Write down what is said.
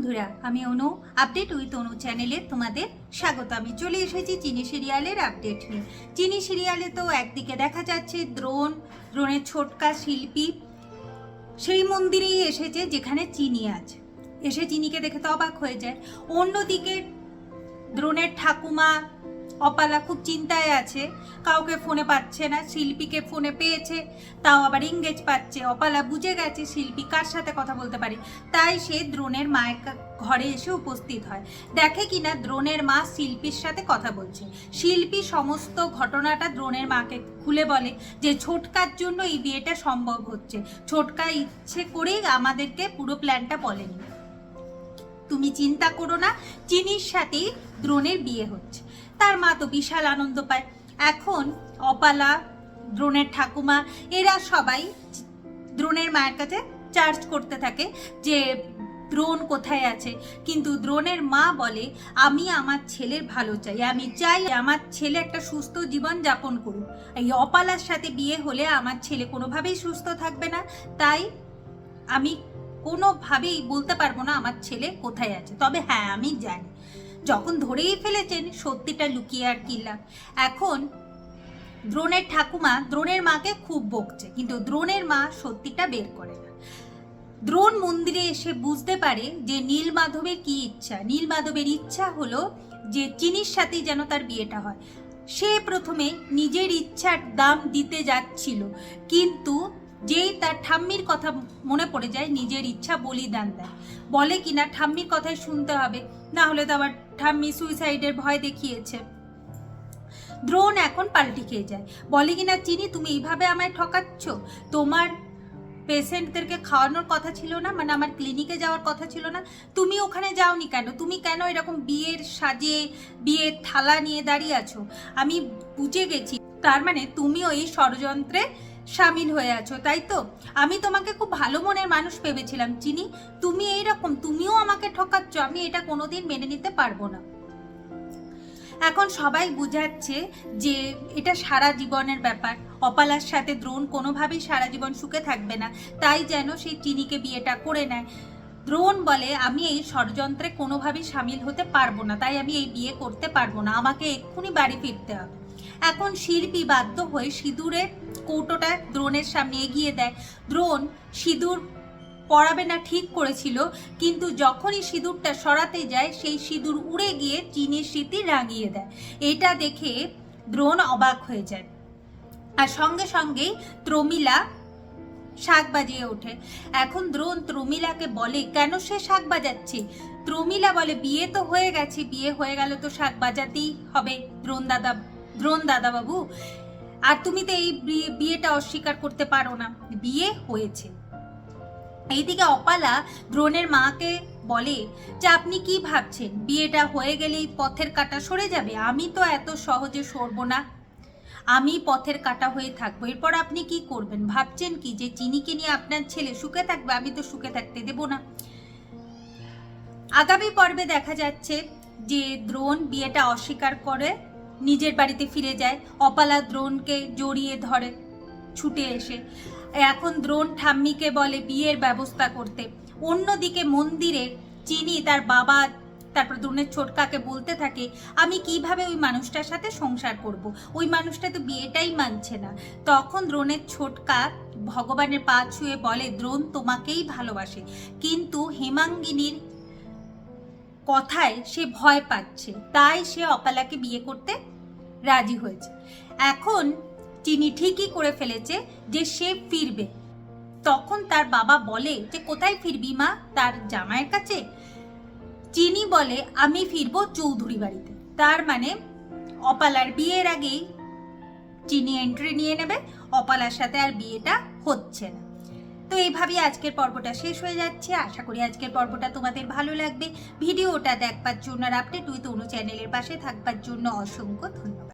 বন্ধুরা, আমি অনু update with অনু চ্যানেলে তোমাদের স্বাগত। আমি চলে এসেছি চিনি সিরিয়ালের আপডেট নিয়ে। চিনি সিরিয়ালে তো একদিকে দেখা যাচ্ছে দ্রোণের ছোটকা শিল্পী সেই মন্দিরেই এসেছে যেখানে চিনি আছে। এসে চিনিকে দেখে তো অবাক হয়ে যায়। অন্যদিকে দ্রোণের ঠাকুমা অপালা খুব চিন্তায় আছে, কাউকে ফোনে পাচ্ছে না। শিল্পীকে ফোনে পেয়েছে, তাও আবার ইংরেজ পাচ্ছে। অপালা বুঝে গেছে শিল্পী কার সাথে কথা বলতে পারে, তাই সে দ্রোণের মায়ের ঘরে এসে উপস্থিত হয়। দেখে কিনা দ্রোণের মা শিল্পীর সাথে কথা বলছে। শিল্পী সমস্ত ঘটনাটা দ্রোণের মাকে খুলে বলে যে ছোটকার জন্য এই বিয়েটা সম্ভব হচ্ছে, ছোটকা ইচ্ছে করেই আমাদেরকে পুরো প্ল্যানটা বলেনি। তুমি চিন্তা করো না, চিনির সাথেই দ্রোণের বিয়ে হচ্ছে। তার মা তো বিশাল আনন্দ পায়। এখন অপালা, দ্রোণের ঠাকুমা এরা সবাই দ্রোণের মায়ের কাছে চার্জ করতে থাকে যে দ্রোণ কোথায় আছে। কিন্তু দ্রোণের মা বলে, আমি আমার ছেলের ভালো চাই, আমি চাই আমার ছেলে একটা সুস্থ জীবন যাপন করুক। এই অপালার সাথে বিয়ে হলে আমার ছেলে কোনোভাবেই সুস্থ থাকবে না, তাই আমি কোনোভাবেই বলতে পারবো না আমার ছেলে কোথায় আছে। তবে হ্যাঁ, আমি জানি যখন ধরেই ফেলেছেন সত্যিটা লুকিয়ে আর কি লাভ। এখন দ্রোণের ঠাকুমা দ্রোণের মাকে খুব বকছে, কিন্তু দ্রোণের মা সত্যিটা বের করে না। দ্রোণ মন্দিরে এসে বুঝতে পারে যে নীলমাধবের কি ইচ্ছা। নীলমাধবের ইচ্ছা হলো যে চিনির সাথেই যেন তার বিয়েটা হয়। সে প্রথমে নিজের ইচ্ছার দাম দিতে যাচ্ছিল, কিন্তু যেই তার ঠাম্মির কথা মনে পড়ে যায়, নিজের ইচ্ছা বলিদান দেয়। বলে কিনা ঠাম্মির কথাই শুনতে হবে, না হলে তো আবার ঠাম্মি সুইসাইডের ভয় দেখিয়েছে। দ্রোণ এখন পাল্টি খেয়ে যায়, বলে কিনা চিনি তুমি এইভাবে আমায় ঠকাচ্ছ। তোমার পেশেন্টদেরকে খাওয়ানোর কথা ছিল না, মানে আমার ক্লিনিকে যাওয়ার কথা ছিল না, তুমি ওখানে যাওনি কেন? তুমি কেন এরকম বিয়ের সাজে বিয়ের থালা নিয়ে দাঁড়িয়ে আছো? আমি বুঝে গেছি, তার মানে তুমিও এই ষড়যন্ত্রে সামিল হয়ে আছো, তাই তো? আমি তোমাকে খুব ভালো মনের মানুষ ভেবেছিলাম চিনি, তুমি এইরকম, তুমিও আমাকে ঠকাচ্ছ। আমি এটা কোনোদিন মেনে নিতে পারবো না। এখন সবাই বুঝাচ্ছে যে এটা সারা জীবনের ব্যাপার, অপালার সাথে দ্রোণ কোনোভাবেই সারা জীবন সুখে থাকবে না, তাই যেন সেই চিনিকে বিয়েটা করে নেয়। দ্রোণ বলে, আমি এই ষড়যন্ত্রে কোনোভাবেই সামিল হতে পারবো না, তাই আমি এই বিয়ে করতে পারবো না, আমাকে এক্ষুনি বাড়ি ফিরতে হবে। এখন শিল্পী বাধ্য হয়ে সিঁদুরের কৌটোটা দ্রোণের সামনে এগিয়ে দেয়। দ্রোণ সিঁদুর পরাবে না ঠিক করেছিল, কিন্তু যখনই সিঁদুরটা সরাতে যায় সেই সিঁদুর উড়ে গিয়ে চিনির স্মৃতি রাঙিয়ে দেয়। এটা দেখে দ্রোণ অবাক হয়ে যায়, আর সঙ্গে সঙ্গেই ত্রমিলা শাঁখ বাজিয়ে ওঠে। এখন দ্রোণ ত্রমিলাকে বলে, কেন সে শাঁখ বাজাচ্ছে? ত্রমিলা বলে, বিয়ে তো হয়ে গেছে, বিয়ে হয়ে গেল তো শাঁখ বাজাতেই হবে দ্রোণ দাদা বাবু, আর তুমি তো এই বিয়েটা অস্বীকার করতে পারো না, বিয়ে হয়েছে। এইদিকে অপালা দ্রোণের মাকে বলে যে আপনি কি ভাবছেন, বিয়েটা হয়ে গেলেই পথের কাঁটা সরে যাবে? আমি তো এত সহজে সরবো না, আমি পথের কাঁটা হয়ে থাকবো। এরপর আপনি কি করবেন? ভাবছেন কি যে চিনিকে নিয়ে আপনার ছেলে সুখে থাকবে? আমি তো সুখে থাকতে দেব না। আগামী পর্বে দেখা যাচ্ছে যে দ্রোণ বিয়েটা অস্বীকার করে নিজের বাড়িতে ফিরে যায়। অপালা দ্রোণকে জড়িয়ে ধরে ছুটে এসে। এখন দ্রোণ ঠাম্মিকে বলে বিয়ের ব্যবস্থা করতে। অন্যদিকে মন্দিরে চিনি তার বাবা, তারপর দ্রোণের ছোটকাকে বলতে থাকে, আমি কিভাবে ওই মানুষটার সাথে সংসার করব, ওই মানুষটা তো বিয়েটাই মানছে না। তখন দ্রোণের ছোটকা ভগবানের পা ছুঁয়ে বলে, দ্রোণ তোমাকেই ভালোবাসে, কিন্তু হেমাঙ্গিনীর কথায় সে ভয় পাচ্ছে, তাই সে অপালাকে বিয়ে করতে রাজি হয়েছে। এখন চিনি ঠিকই করে ফেলেছে যে সে ফিরবে। তখন তার বাবা বলে যে কোথায় ফিরবি মা? তার জামাইয়ের কাছে? চিনি বলে, আমি ফিরবো চৌধুরী বাড়িতে। তার মানে অপালার বিয়ের আগেই চিনি এন্ট্রি নিয়ে নেবে, অপালার সাথে আর বিয়েটা হচ্ছে না। তো এইভাবেই আজকের পর্বটা শেষ হয়ে যাচ্ছে। আশা করি আজকের পর্বটা তোমাদের ভালো লাগবে। ভিডিওটা দেখবার জন্য আর আপডেট উইথ অনু চ্যানেলের পাশে থাকবার জন্য অসংখ্য ধন্যবাদ।